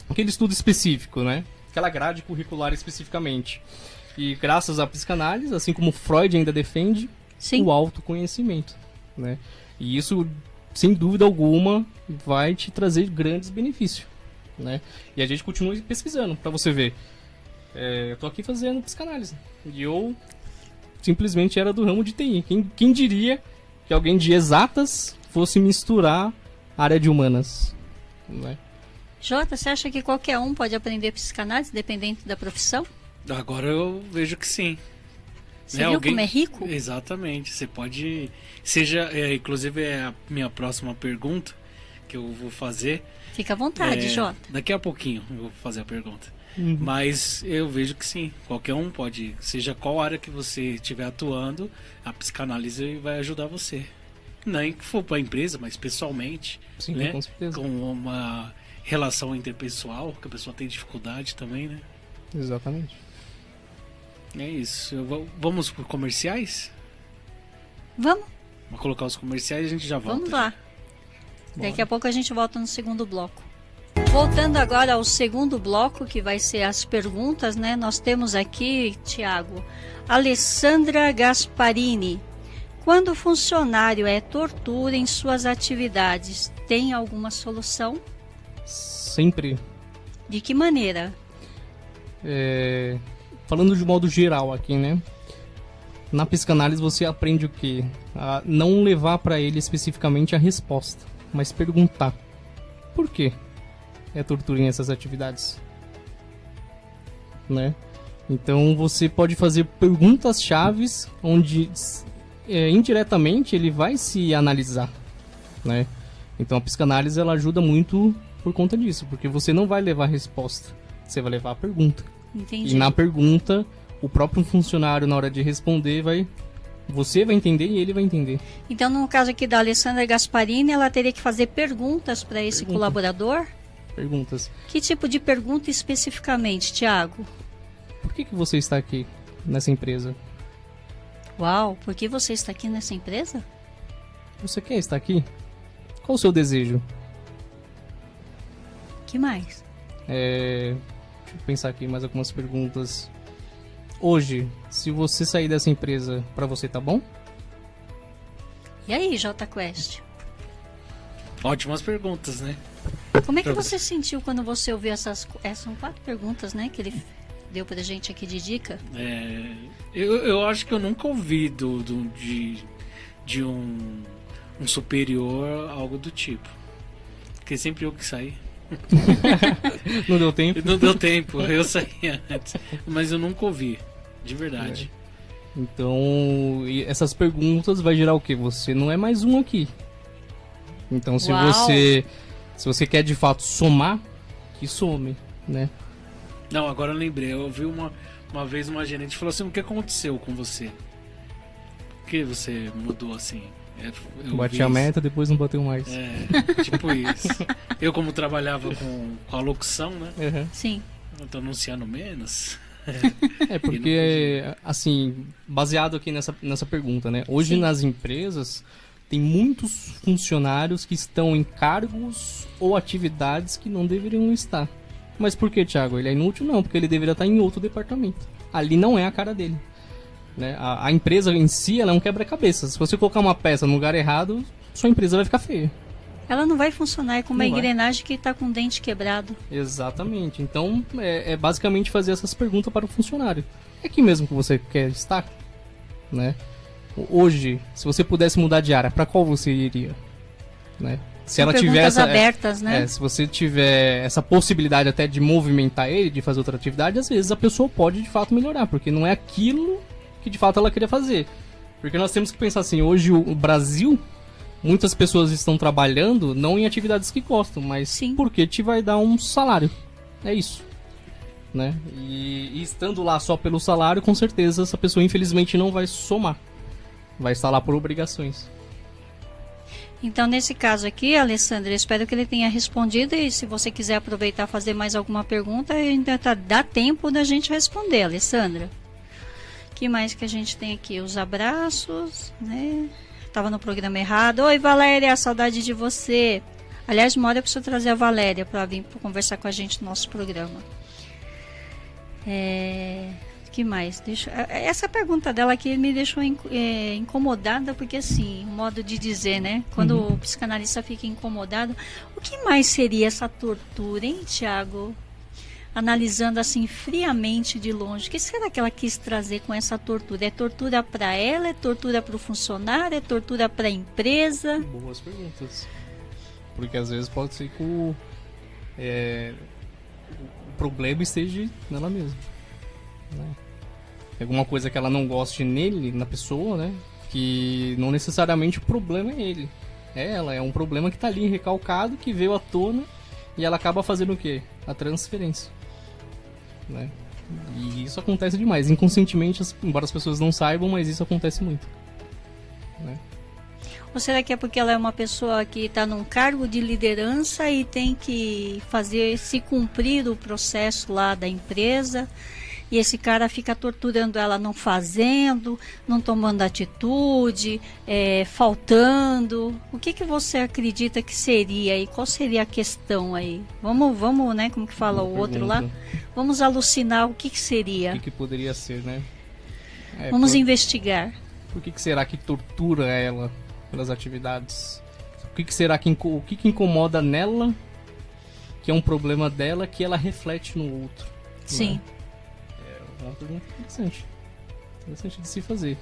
Aquele estudo específico, né? Aquela grade curricular especificamente. E graças à psicanálise, assim como Freud ainda defende, Sim. o autoconhecimento, né? E isso, sem dúvida alguma, vai te trazer grandes benefícios, né? E a gente continua pesquisando, pra você ver. Eu tô aqui fazendo psicanálise. E eu simplesmente era do ramo de TI. Quem diria que alguém de exatas fosse misturar a área de humanas, né? Jota, você acha que qualquer um pode aprender psicanálise, dependente da profissão? Agora eu vejo que sim. Você viu como é rico? Exatamente. Você pode... inclusive é a minha próxima pergunta que eu vou fazer. Fica à vontade, Jota. Daqui a pouquinho eu vou fazer a pergunta. Mas eu vejo que sim, qualquer um pode, seja qual área que você estiver atuando, a psicanálise vai ajudar você. Nem que for para a empresa, mas pessoalmente, Sim, né? com certeza. Com uma relação interpessoal, que a pessoa tem dificuldade também, né? Exatamente. É isso. Vamos por comerciais? Vamos? Vamos colocar os comerciais e a gente já volta. Vamos lá. Daqui a pouco a gente volta no segundo bloco. Voltando agora ao segundo bloco, que vai ser as perguntas, né? Nós temos aqui, Tiago, Alessandra Gasparini. Quando o funcionário é tortura em suas atividades, tem alguma solução? Sempre. De que maneira? Falando de modo geral aqui, né? Na psicanálise você aprende o quê? A não levar para ele especificamente a resposta, mas perguntar. Por que é tortura nessas atividades? Né? Então você pode fazer perguntas chaves onde indiretamente ele vai se analisar, né? Então a psicanálise ela ajuda muito por conta disso, porque você não vai levar a resposta, você vai levar a pergunta. Entendi. E na pergunta, o próprio funcionário na hora de responder você vai entender e ele vai entender. Então, no caso aqui da Alessandra Gasparini, ela teria que fazer perguntas para esse colaborador? Perguntas. Que tipo de pergunta especificamente, Tiago? Por que você está aqui nessa empresa? Uau, por que você está aqui nessa empresa? Você quer estar aqui? Qual o seu desejo? Que mais? Deixa eu pensar aqui mais algumas perguntas. Hoje, se você sair dessa empresa, pra você tá bom? E aí, J Quest? Ótimas perguntas, né? Como é que você sentiu quando você ouviu essas... São 4 perguntas, né, que ele deu pra gente aqui de dica? Eu acho que eu nunca ouvi de um superior algo do tipo. Porque sempre eu que saí. Não deu tempo? Não deu tempo, eu saí antes. Mas eu nunca ouvi, de verdade. Então, essas perguntas vai gerar o quê? Você não é mais um aqui. Então, se você quer de fato somar, que some, né? Não, agora eu lembrei. Eu ouvi uma vez uma gerente falou assim: o que aconteceu com você? Por que você mudou assim? Bati a meta, depois não bateu mais. Tipo isso. Eu, como trabalhava com a locução, né? Uhum. Sim. Eu tô anunciando menos. Porque, assim, baseado aqui nessa pergunta, né? Hoje nas empresas tem muitos funcionários que estão em cargos ou atividades que não deveriam estar. Mas por que, Thiago? Ele é inútil? Não, porque ele deveria estar em outro departamento. Ali não é a cara dele. Né? A empresa em si ela é um quebra-cabeça. Se você colocar uma peça no lugar errado, sua empresa vai ficar feia. Ela não vai funcionar, é como uma engrenagem que está com o dente quebrado. Exatamente. Então, é basicamente fazer essas perguntas para o funcionário. É aqui mesmo que você quer estar? Né? Hoje, se você pudesse mudar de área, para qual você iria? Né? Se ela tiver abertas, né? Se você tiver essa possibilidade até de movimentar ele, de fazer outra atividade, às vezes a pessoa pode de fato melhorar, porque não é aquilo que de fato ela queria fazer. Porque nós temos que pensar assim, hoje o Brasil, muitas pessoas estão trabalhando não em atividades que gostam, mas porque te vai dar um salário. É isso. Né? E estando lá só pelo salário, com certeza essa pessoa infelizmente não vai somar. Vai estar lá por obrigações. Então, nesse caso aqui, Alessandra, eu espero que ele tenha respondido, e se você quiser aproveitar e fazer mais alguma pergunta, ainda dá tempo da gente responder, Alessandra. O que mais que a gente tem aqui? Os abraços, né? Tava no programa errado. Oi, Valéria, saudade de você. Aliás, uma hora eu preciso trazer a Valéria para vir conversar com a gente no nosso programa. Que mais? Essa pergunta dela aqui me deixou incomodada, porque assim, um modo de dizer, né? Quando o psicanalista fica incomodado, o que mais seria essa tortura, hein, Tiago? Analisando assim friamente de longe, o que será que ela quis trazer com essa tortura? É tortura para ela? É tortura para o funcionário? É tortura para a empresa? Boas perguntas. Porque às vezes pode ser que o problema esteja nela mesma. Né? Alguma coisa que ela não goste nele, na pessoa, né? Que não necessariamente o problema é ele. É ela, é um problema que está ali recalcado, que veio à tona e ela acaba fazendo o quê? A transferência. Né? E isso acontece demais. Inconscientemente, embora as pessoas não saibam, mas isso acontece muito. Né? Ou será que é porque ela é uma pessoa que está num cargo de liderança e tem que se cumprir o processo lá da empresa, e esse cara fica torturando ela não fazendo, não tomando atitude, faltando? O que você acredita que seria e qual seria a questão aí? Vamos, né, como que fala o outro lá? Vamos alucinar o que seria. O que poderia ser, né? Vamos investigar. Por que será que tortura ela pelas atividades? O que será o que incomoda nela que é um problema dela que ela reflete no outro. Sim. Né? É uma pergunta interessante. Interessante de se fazer.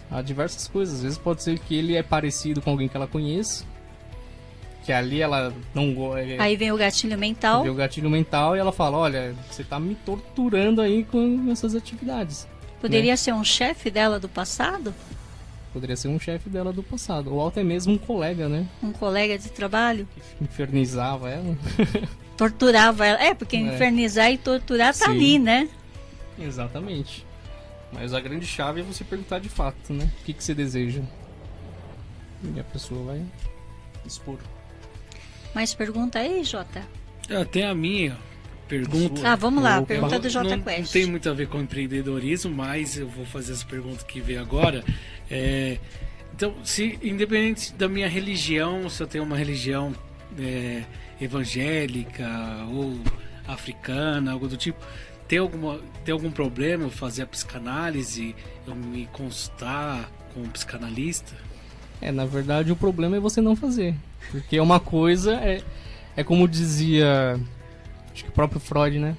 Há diversas coisas. Às vezes pode ser que ele é parecido com alguém que ela conheça, que ali ela não gosta. Aí vem o gatilho mental. Vê o gatilho mental e ela fala, olha, você tá me torturando aí com essas atividades. Poderia ser um chefe dela do passado? Poderia ser um chefe dela do passado. Ou até mesmo um colega, né? Um colega de trabalho? Que infernizava ela. Torturava ela. É, porque infernizar e torturar tá Sim. ali, né? Exatamente. Mas a grande chave é você perguntar de fato, né? O que você deseja. E a pessoa vai expor. Mais pergunta aí, Jota? Tem a minha pergunta. Ah, vamos lá, Opa. pergunta do Jota Não Quest. tem muito a ver com empreendedorismo, mas eu vou fazer essa pergunta que veio agora. Então, se independente da minha religião, se eu tenho uma religião evangélica ou africana, algo do tipo, tem algum problema eu fazer a psicanálise, eu me consultar com um psicanalista? Na verdade o problema é você não fazer. Porque uma coisa é como dizia, acho que o próprio Freud, né?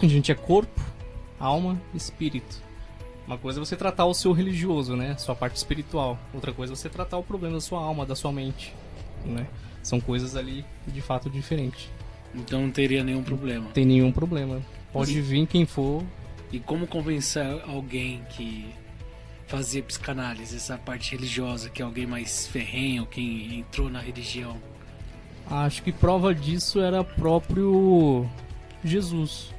A gente é corpo, alma e espírito. Uma coisa é você tratar o seu religioso, né? A sua parte espiritual. Outra coisa é você tratar o problema da sua alma, da sua mente, né? São coisas ali de fato diferentes. Então não teria nenhum problema. Não tem nenhum problema. Pode vir quem for. E como convencer alguém que fazia psicanálise, essa parte religiosa, que é alguém mais ferrenho, quem entrou na religião? Acho que prova disso era próprio Jesus.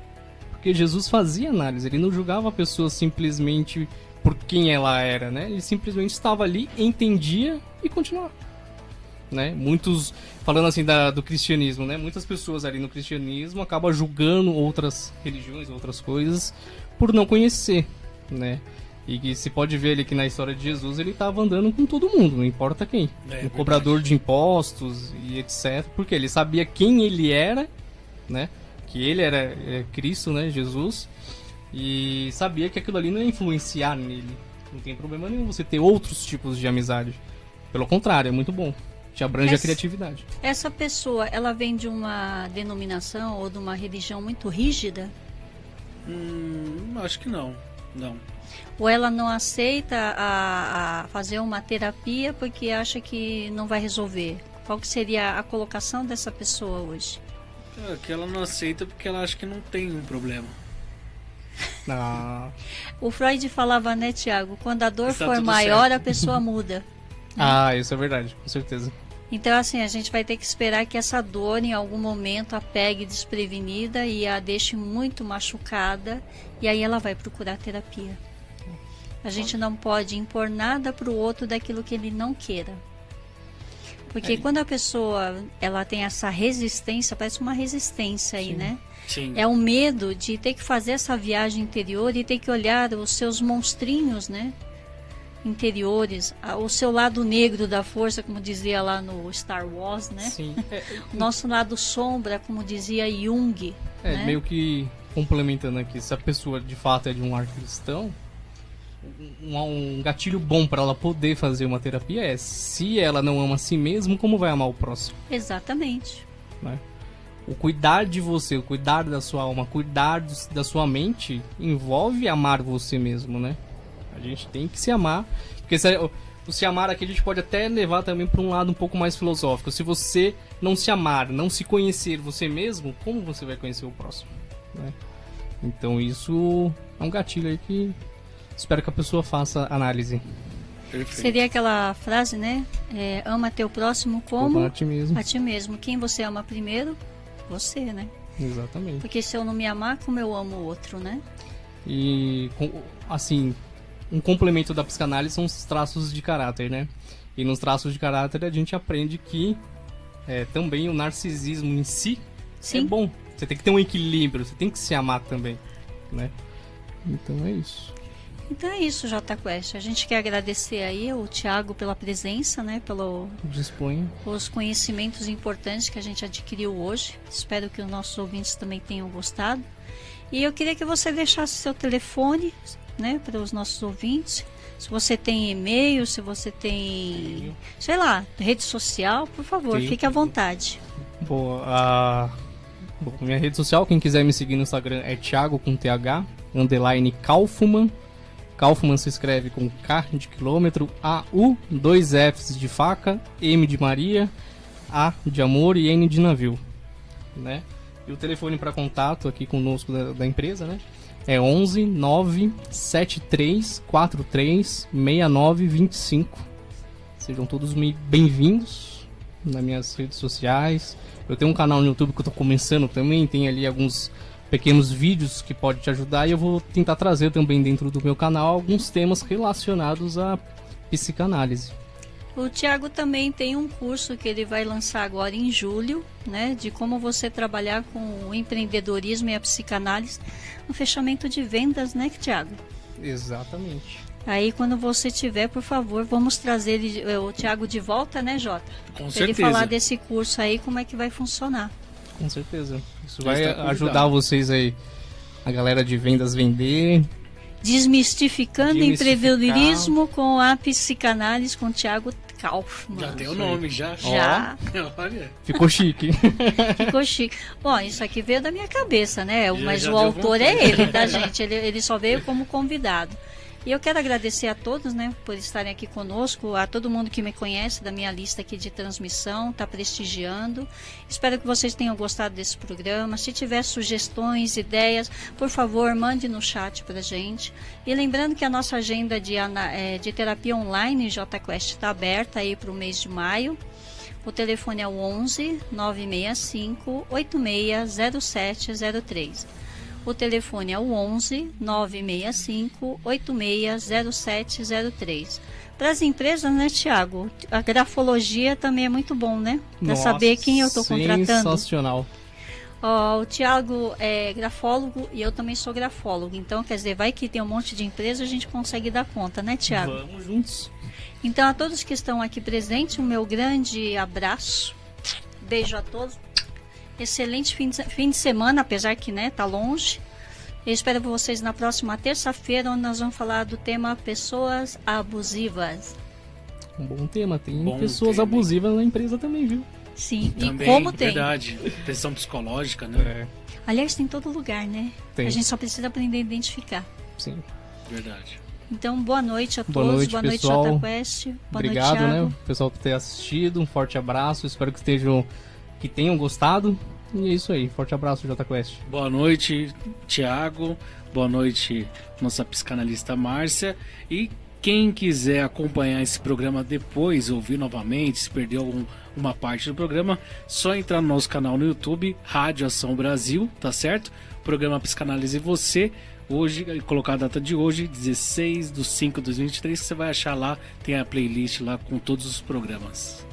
Porque Jesus fazia análise, ele não julgava a pessoa simplesmente por quem ela era, né? Ele simplesmente estava ali, entendia e continuava. Né? Muitos, falando assim do cristianismo, né? Muitas pessoas ali no cristianismo acabam julgando outras religiões, outras coisas, por não conhecer, né? E que se pode ver ali que na história de Jesus ele estava andando com todo mundo, não importa quem. Um cobrador de impostos e etc. Porque ele sabia quem ele era, né? Que ele era Cristo, né? Jesus. E sabia que aquilo ali não ia influenciar nele. Não tem problema nenhum você ter outros tipos de amizade. Pelo contrário, é muito bom. Te abrange a criatividade. Essa pessoa, ela vem de uma denominação ou de uma religião muito rígida? Acho que não. Não. Ou ela não aceita a fazer uma terapia porque acha que não vai resolver? Qual que seria a colocação dessa pessoa hoje? Que ela não aceita porque ela acha que não tem um problema. O Freud falava, né, Tiago? Quando a dor for maior, a pessoa muda. Isso é verdade, com certeza. Então, assim, a gente vai ter que esperar que essa dor, em algum momento, a pegue desprevenida e a deixe muito machucada, e aí ela vai procurar terapia. A gente não pode impor nada para o outro daquilo que ele não queira. Porque quando a pessoa ela tem essa resistência, parece uma resistência aí, né? Sim. É o medo de ter que fazer essa viagem interior e ter que olhar os seus monstrinhos, né? Interiores, o seu lado negro da força, como dizia lá no Star Wars, né? Sim. O nosso lado sombra, como dizia Jung. Né? Meio que complementando aqui, se a pessoa de fato é de um lar cristão, um gatilho bom para ela poder fazer uma terapia é: se ela não ama a si mesma, como vai amar o próximo? Exatamente. Né? O cuidar de você, o cuidar da sua alma, cuidar da sua mente envolve amar você mesmo, né? A gente tem que se amar, porque se amar aqui a gente pode até levar também para um lado um pouco mais filosófico. Se você não se amar, não se conhecer você mesmo, como você vai conhecer o próximo? Né? Então isso é um gatilho aí que espero que a pessoa faça análise. Perfeito. Seria aquela frase, né? Ama teu próximo como a ti mesmo. A ti mesmo. Quem você ama primeiro? Você, né? Exatamente. Porque se eu não me amar, como eu amo o outro, né? E assim, um complemento da psicanálise são os traços de caráter, né? E nos traços de caráter a gente aprende que também o narcisismo em si é bom. Você tem que ter um equilíbrio, você tem que se amar também, né? Então é isso. Então é isso, Jota Quest. A gente quer agradecer aí ao Tiago pela presença, né? Pelos conhecimentos importantes que a gente adquiriu hoje. Espero que os nossos ouvintes também tenham gostado. E eu queria que você deixasse seu telefone, né, para os nossos ouvintes. Se você tem e-mail, se você tem, sei lá, rede social, por favor, fique à vontade. Boa. Bom, minha rede social, quem quiser me seguir no Instagram é Thiago com TH, _Kaufmann. Kaufmann se escreve com K de quilômetro, A-U, 2 Fs de faca, M de Maria, A de amor e N de navio, né? E o telefone para contato aqui conosco da empresa, né? É 11 973 43 69 25. Sejam todos bem-vindos nas minhas redes sociais. Eu tenho um canal no YouTube que eu tô começando também, tem ali alguns pequenos vídeos que podem te ajudar e eu vou tentar trazer também dentro do meu canal alguns temas relacionados à psicanálise. O Thiago também tem um curso que ele vai lançar agora em julho, né, de como você trabalhar com o empreendedorismo e a psicanálise no fechamento de vendas, né, Thiago? Exatamente. Aí quando você tiver, por favor, vamos trazer o Thiago de volta, né, Jota? Com Pra ele certeza. falar desse curso aí, como é que vai funcionar. Com certeza. Isso Já vai está convidado. ajudar vocês aí, a galera de vendas vender. Desmistificando Desmistificar. empreendedorismo com a psicanálise com o Thiago Kaufmann. Já tem o nome, já. Já. Olha. Ficou chique. Ficou chique. Bom, isso aqui veio da minha cabeça, né? Mas já o deu autor vontade. é ele, tá, gente? Ele só veio como convidado. E eu quero agradecer a todos, né, por estarem aqui conosco, a todo mundo que me conhece da minha lista aqui de transmissão, tá prestigiando. Espero que vocês tenham gostado desse programa. Se tiver sugestões, ideias, por favor, mande no chat pra gente. E lembrando que a nossa agenda de terapia online, JQuest, está aberta aí para o mês de maio. O telefone é o 11 965 860703. O telefone é o 11 965 860703. Para as empresas, né, Thiago? A grafologia também é muito bom, né? Para Nossa, saber quem eu estou contratando. Sensacional. Ó, o Thiago é grafólogo e eu também sou grafólogo. Então, quer dizer, vai que tem um monte de empresa, a gente consegue dar conta, né, Thiago? Vamos juntos. Então, a todos que estão aqui presentes, o meu grande abraço. Beijo a todos. Excelente fim de semana, apesar que, né, tá longe. Eu espero vocês na próxima terça-feira, onde nós vamos falar do tema pessoas abusivas. Um bom tema. Tem Bom pessoas tema, hein? abusivas na empresa também, viu? Sim, Também, e como tem. verdade. Pressão psicológica, né? Aliás, tem em todo lugar, né? Tem. A gente só precisa aprender a identificar. Sim. Verdade. Então, boa noite a Boa todos. noite, boa noite, pessoal. Jota Quest. Boa Obrigado, noite, Thiago. né? O pessoal que tem assistido. Um forte abraço. Espero que tenham gostado. E é isso aí. Forte abraço, JQuest. Boa noite, Thiago. Boa noite, nossa psicanalista Márcia. E quem quiser acompanhar esse programa depois, ouvir novamente, se perdeu uma parte do programa, só entrar no nosso canal no YouTube, Rádio Ação Brasil, tá certo? Programa Psicanálise Você. Hoje, colocar a data de hoje, 16/5/2023, que você vai achar lá, tem a playlist lá com todos os programas.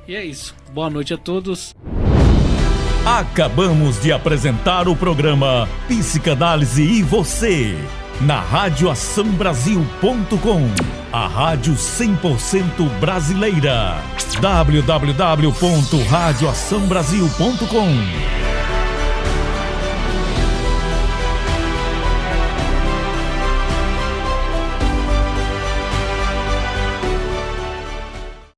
E é isso. Boa noite a todos. Acabamos de apresentar o programa Psicanálise e Você, na radioaçãobrasil.com, a rádio 100% brasileira. www.radioaçãobrasil.com